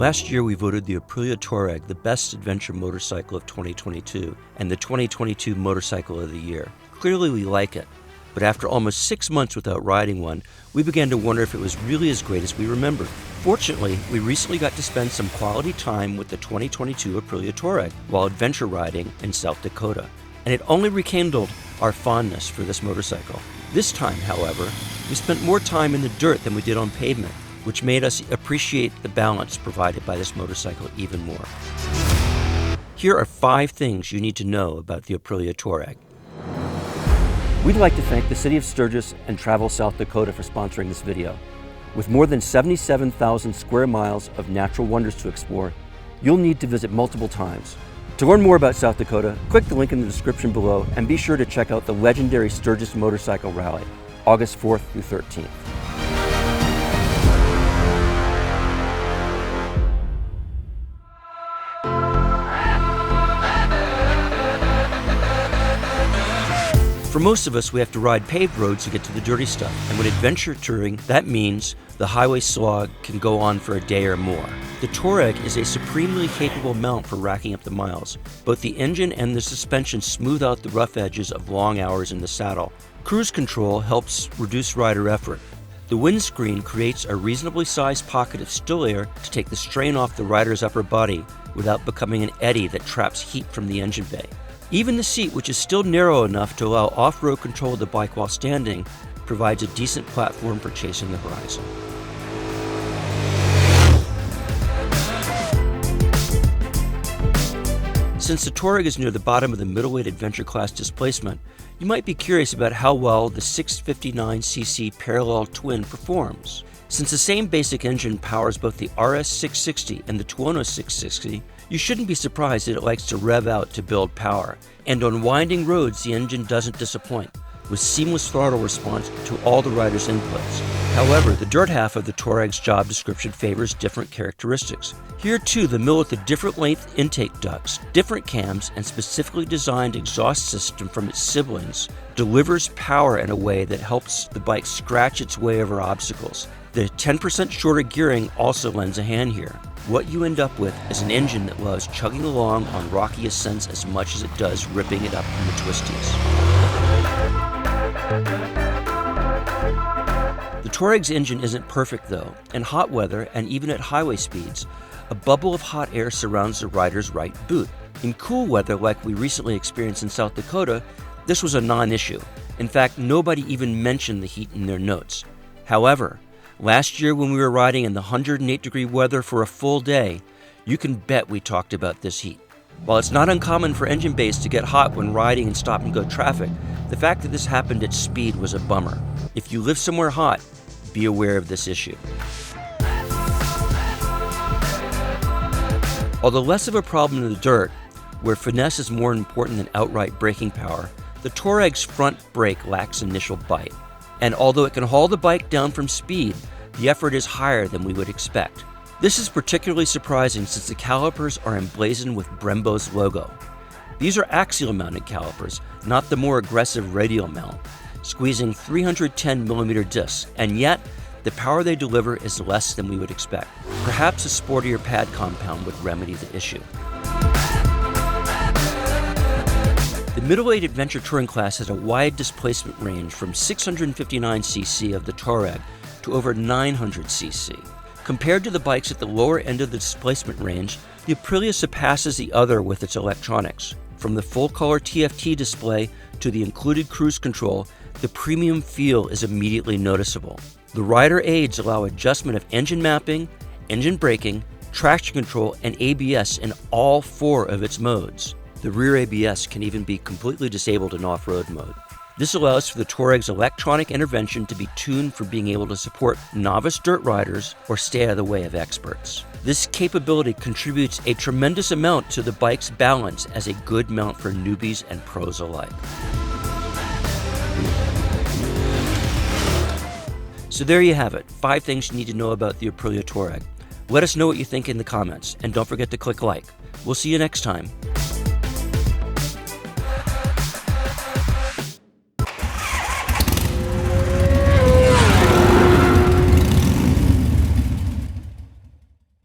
Last year we voted the Aprilia Tuareg the best adventure motorcycle of 2022 and the 2022 Motorcycle of the Year. Clearly we like it, but after almost 6 months without riding one, we began to wonder if it was really as great as we remembered. Fortunately, we recently got to spend some quality time with the 2022 Aprilia Tuareg while adventure riding in South Dakota, and it only rekindled our fondness for this motorcycle. This time, however, we spent more time in the dirt than we did on pavement, which made us appreciate the balance provided by this motorcycle even more. Here are 5 things you need to know about the Aprilia Tuareg. We'd like to thank the City of Sturgis and Travel South Dakota for sponsoring this video. With more than 77,000 square miles of natural wonders to explore, you'll need to visit multiple times. To learn more about South Dakota, click the link in the description below and be sure to check out the legendary Sturgis Motorcycle Rally, August 4th through 13th. For most of us, we have to ride paved roads to get to the dirty stuff, and with adventure touring, that means the highway slog can go on for a day or more. The Touareg is a supremely capable mount for racking up the miles. Both the engine and the suspension smooth out the rough edges of long hours in the saddle. Cruise control helps reduce rider effort. The windscreen creates a reasonably sized pocket of still air to take the strain off the rider's upper body without becoming an eddy that traps heat from the engine bay. Even the seat, which is still narrow enough to allow off-road control of the bike while standing, provides a decent platform for chasing the horizon. Since the Touareg is near the bottom of the middleweight adventure class displacement, you might be curious about how well the 659cc parallel twin performs. Since the same basic engine powers both the RS660 and the Tuono 660, you shouldn't be surprised that it likes to rev out to build power. And on winding roads, the engine doesn't disappoint, with seamless throttle response to all the rider's inputs. However, the dirt half of the Touareg's job description favors different characteristics. Here too, the mill with the different length intake ducts, different cams, and specifically designed exhaust system from its siblings delivers power in a way that helps the bike scratch its way over obstacles. The 10% shorter gearing also lends a hand here. What you end up with is an engine that loves chugging along on rocky ascents as much as it does ripping it up from the twisties. The Touareg's engine isn't perfect though. In hot weather and even at highway speeds, a bubble of hot air surrounds the rider's right boot. In cool weather like we recently experienced in South Dakota, this was a non-issue. In fact, nobody even mentioned the heat in their notes. However, last year when we were riding in the 108-degree weather for a full day, you can bet we talked about this heat. While it's not uncommon for engine bays to get hot when riding in stop-and-go traffic, the fact that this happened at speed was a bummer. If you live somewhere hot, be aware of this issue. Although less of a problem in the dirt, where finesse is more important than outright braking power, the Touareg's front brake lacks initial bite. And although it can haul the bike down from speed, the effort is higher than we would expect. This is particularly surprising since the calipers are emblazoned with Brembo's logo. These are axial-mounted calipers, not the more aggressive radial mount, squeezing 310mm discs, and yet the power they deliver is less than we would expect. Perhaps a sportier pad compound would remedy the issue. The middleweight adventure touring class has a wide displacement range from 659cc of the Touareg to over 900cc. Compared to the bikes at the lower end of the displacement range, the Aprilia surpasses the other with its electronics. From the full-color TFT display to the included cruise control, the premium feel is immediately noticeable. The rider aids allow adjustment of engine mapping, engine braking, traction control, and ABS in all 4 of its modes. The rear ABS can even be completely disabled in off-road mode. This allows for the Touareg's electronic intervention to be tuned for being able to support novice dirt riders or stay out of the way of experts. This capability contributes a tremendous amount to the bike's balance as a good mount for newbies and pros alike. So there you have it, 5 things you need to know about the Aprilia Tuareg. Let us know what you think in the comments, and don't forget to click like. We'll see you next time.